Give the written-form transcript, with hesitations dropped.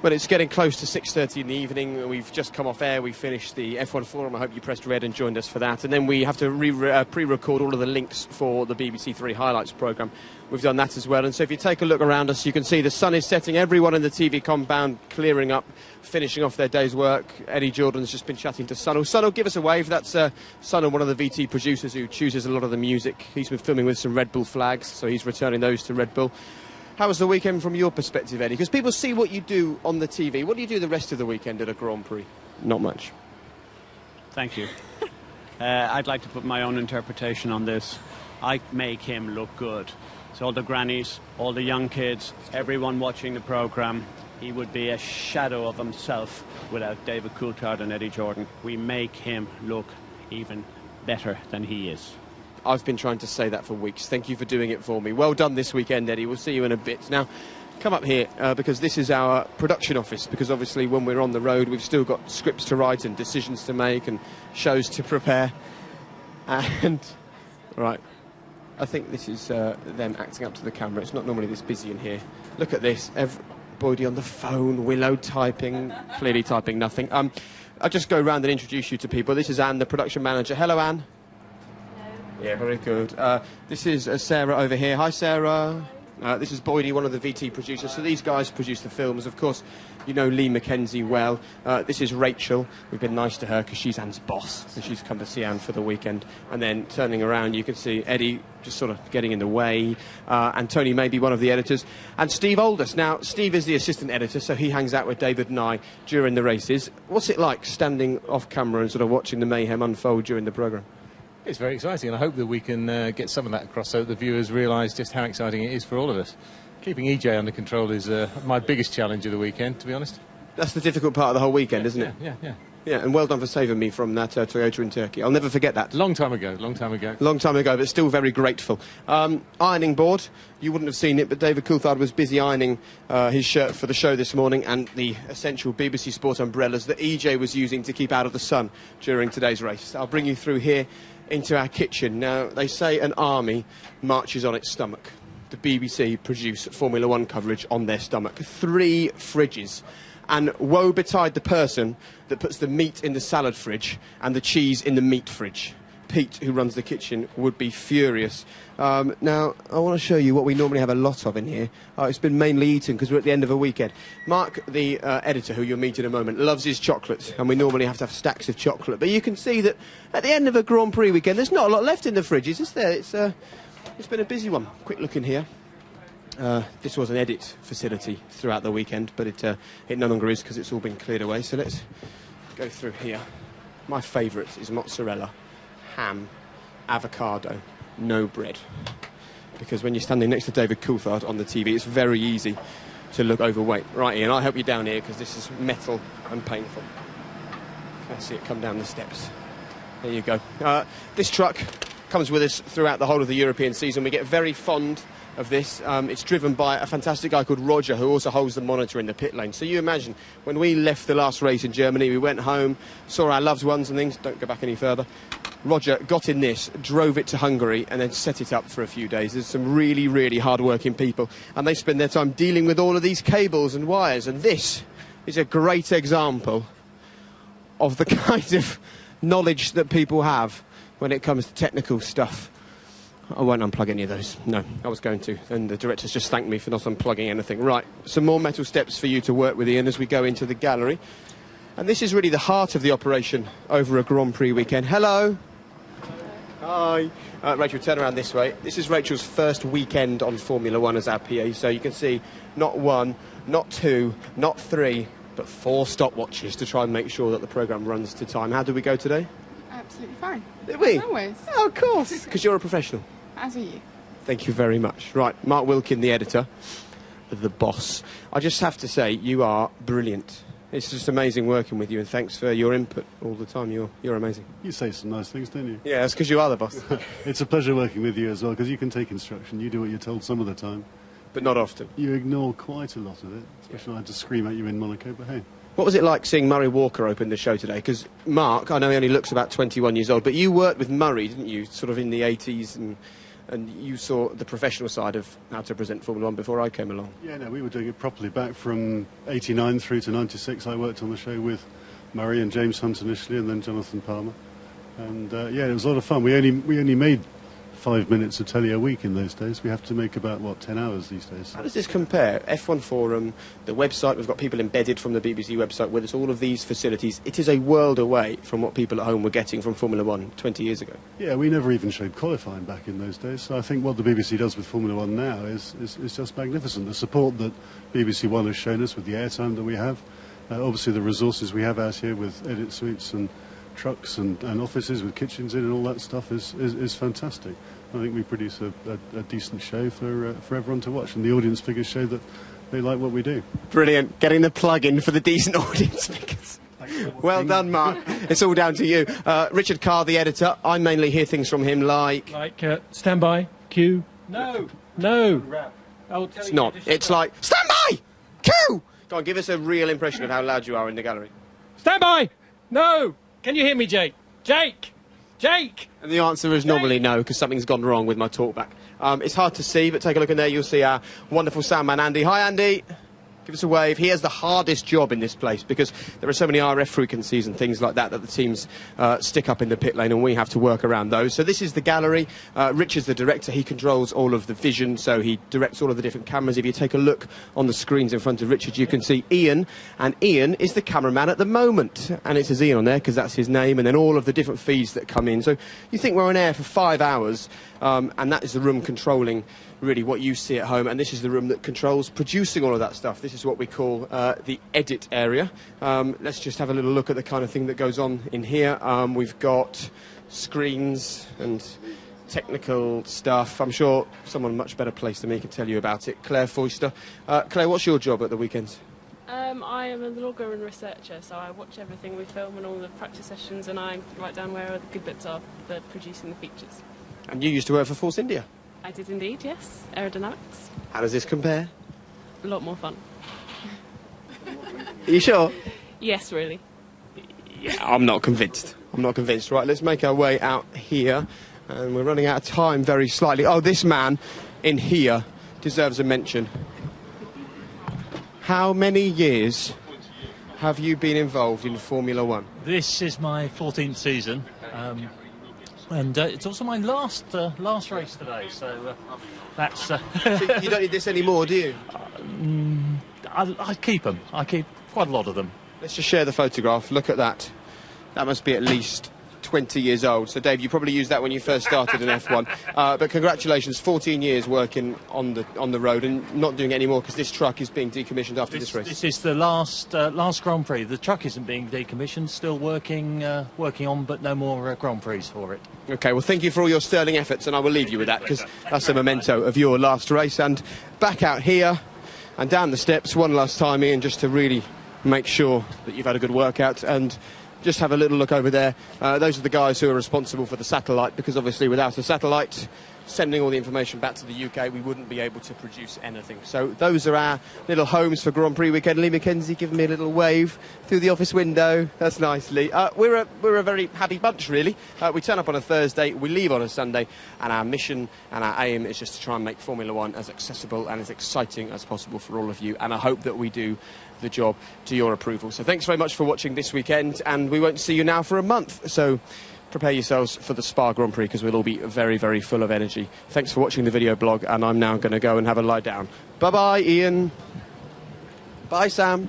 Well, it's getting close to 6:30 in the evening. We've just come off air. We finished the F1 Forum. I hope you pressed red and joined us for that. And then we have to pre-record all of the links for the BBC Three Highlights programme. We've done that as well. And so if you take a look around us, you can see the sun is setting. Everyone in the TV compound clearing up, finishing off their day's work. Eddie Jordan's just been chatting to Sunil. Sunil, give us a wave. That's Sunil, one of the VT producers who chooses a lot of the music. He's been filming with some Red Bull flags, so he's returning those to Red Bull. How was the weekend from your perspective, Eddie? Because people see what you do on the TV. What do you do the rest of the weekend at a Grand Prix? Not much. Thank you. I'd like to put my own interpretation on this. I make him look good. So all the grannies, all the young kids, everyone watching the programme, he would be a shadow of himself without David Coulthard and Eddie Jordan. We make him look even better than he is. I've been trying to say that for weeks. Thank you for doing it for me. Well done this weekend, Eddie. We'll see you in a bit. Now, come up here, because this is our production office, because obviously when we're on the road, we've still got scripts to write and decisions to make and shows to prepare. And, right, I think this is them acting up to the camera. It's not normally this busy in here. Look at this. Everybody on the phone, Willow typing, clearly typing nothing. I'll just go around and introduce you to people. This is Anne, the production manager. Hello, Anne. Yeah, very good. This is Sarah over here. Hi, Sarah. This is Boydie, one of the VT producers. So these guys produce the films. Of course, you know Lee Mackenzie well. This is Rachel. We've been nice to her because she's Anne's boss, and she's come to see Anne for the weekend. And then turning around, you can see Eddie just sort of getting in the way, and Tony Maybe, one of the editors, and Steve Aldous. Now, Steve is the assistant editor, so he hangs out with David and I during the races. What's it like standing off camera and sort of watching the mayhem unfold during the programme? It's very exciting, and I hope that we can get some of that across so that the viewers realise just how exciting it is for all of us. Keeping EJ under control is my biggest challenge of the weekend, to be honest. That's the difficult part of the whole weekend, isn't it? Yeah, and well done for saving me from that Toyota in Turkey. I'll never forget that. Long time ago. Long time ago, but still very grateful. Ironing board, you wouldn't have seen it, but David Coulthard was busy ironing his shirt for the show this morning, and the essential BBC Sport umbrellas that EJ was using to keep out of the sun during today's race. I'll bring you through here into our kitchen. Now, they say an army marches on its stomach. The BBC produce Formula One coverage on their stomach. 3 fridges. And woe betide the person that puts the meat in the salad fridge and the cheese in the meat fridge. Pete, who runs the kitchen, would be furious. Now, I want to show you what we normally have a lot of in here. It's been mainly eaten because we're at the end of a weekend. Mark, the editor, who you'll meet in a moment, loves his chocolates, and we normally have to have stacks of chocolate. But you can see that at the end of a Grand Prix weekend, there's not a lot left in the fridges, is there? It's been a busy one. Quick look in here. This was an edit facility throughout the weekend, but it no longer is because it's all been cleared away. So let's go through here. My favourite is mozzarella, ham, avocado, no bread. Because when you're standing next to David Coulthard on the TV, it's very easy to look overweight. Right, Ian, I'll help you down here because this is metal and painful. Can I see it come down the steps? There you go. This truck comes with us throughout the whole of the European season. We get very fond of this. It's driven by a fantastic guy called Roger, who also holds the monitor in the pit lane. So you imagine, when we left the last race in Germany, we went home, saw our loved ones and things, don't go back any further. Roger got in this, drove it to Hungary, and then set it up for a few days. There's some really, really hard-working people, and they spend their time dealing with all of these cables and wires, and this is a great example of the kind of knowledge that people have when it comes to technical stuff. I won't unplug any of those. No, I was going to. And the director's just thanked me for not unplugging anything. Right, some more metal steps for you to work with, Ian, as we go into the gallery. And this is really the heart of the operation over a Grand Prix weekend. Hello. Hi. Rachel, turn around this way. This is Rachel's first weekend on Formula One as our PA. So you can see not 1, not 2, not 3, but 4 stopwatches to try and make sure that the programme runs to time. How did we go today? Absolutely fine. Did we? As always. Oh, of course. Because you're a professional. As are you. Thank you very much. Right, Mark Wilkin, the editor, the boss. I just have to say, you are brilliant. It's just amazing working with you, and thanks for your input all the time. You're amazing. You say some nice things, don't you? Yeah, that's because you are the boss. It's a pleasure working with you as well, because you can take instruction. You do what you're told some of the time. But not often. You ignore quite a lot of it, especially when I had to scream at you in Monaco, but hey. What was it like seeing Murray Walker open the show today? Because Mark, I know he only looks about 21 years old, but you worked with Murray, didn't you, sort of in the 80s and and you saw the professional side of how to present Formula One before I came along. Yeah, no, we were doing it properly back from 89 through to 96. I worked on the show with Murray and James Hunt initially, and then Jonathan Palmer. And yeah, it was a lot of fun. We only made 5 minutes of telly a week in those days. We have to make about, 10 hours these days. How does this compare? F1 Forum, the website, we've got people embedded from the BBC website with us, all of these facilities. It is a world away from what people at home were getting from Formula One 20 years ago. Yeah, we never even showed qualifying back in those days. So I think what the BBC does with Formula One now is just magnificent. The support that BBC One has shown us with the airtime that we have, obviously the resources we have out here with edit suites and trucks and offices with kitchens in and all that stuff is fantastic. I think we produce a decent show for everyone to watch, and the audience figures show that they like what we do. Brilliant. Getting the plug in for the decent audience figures. Well done, Mark. It's all down to you. Richard Carr, the editor, I mainly hear things from him like... stand by, cue. No. It's not. It's like, stand by, cue! Go on, give us a real impression of how loud you are in the gallery. Stand by! No! Can you hear me, Jake? Jake! And the answer is normally no, because something's gone wrong with my talkback. It's hard to see, but take a look in there. You'll see our wonderful soundman, Andy. Hi, Andy. Give us a wave. He has the hardest job in this place because there are so many RF frequencies and things like that that the teams stick up in the pit lane, and we have to work around those. So this is the gallery. Richard's the director. He controls all of the vision, so he directs all of the different cameras. If you take a look on the screens in front of Richard, you can see Ian, and Ian is the cameraman at the moment. And it says Ian on there because that's his name, and then all of the different feeds that come in. So you think we're on air for 5 hours, and that is the room controlling really what you see at home, and this is the room that controls producing all of that stuff. This is what we call the edit area. Let's just have a little look at the kind of thing that goes on in here. We've got screens and technical stuff. I'm sure someone much better placed than me can tell you about it. Claire Foister. Claire, what's your job at the weekends? I am a logger and researcher, so I watch everything we film and all the practice sessions, and I write down where the good bits are for producing the features. And you used to work for Force India? I did indeed, yes. Aerodynamics. How does this compare? A lot more fun. Are you sure? Yes, really. Yeah, I'm not convinced. Right, let's make our way out here. And we're running out of time very slightly. Oh, this man in here deserves a mention. How many years have you been involved in Formula One? This is my 14th season. And it's also my last race today, so that's... So you don't need this anymore, do you? I keep them. I keep quite a lot of them. Let's just share the photograph. Look at that. That must be at least 20 years old. So, Dave, you probably used that when you first started in F1. But congratulations, 14 years working on the road and not doing it anymore because this truck is being decommissioned after this race. This is the last Grand Prix. The truck isn't being decommissioned, still working on, but no more Grand Prix for it. OK, well, thank you for all your sterling efforts, and I will leave you with that because that's a memento of your last race. And back out here and down the steps one last time, Ian, just to really make sure that you've had a good workout. And just have a little look over there. Those are the guys who are responsible for the satellite, because obviously without a satellite sending all the information back to the UK, we wouldn't be able to produce anything. So those are our little homes for Grand Prix weekend. Lee McKenzie giving me a little wave through the office window. That's nice, Lee. We're a very happy bunch, really. We turn up on a Thursday, we leave on a Sunday, and our mission and our aim is just to try and make Formula One as accessible and as exciting as possible for all of you. And I hope that we do the job to your approval. So thanks very much for watching this weekend, and we won't see you now for a month. So prepare yourselves for the Spa Grand Prix, because we'll all be very, very full of energy. Thanks for watching the video blog, and I'm now going to go and have a lie down. Bye-bye, Ian. Bye, Sam.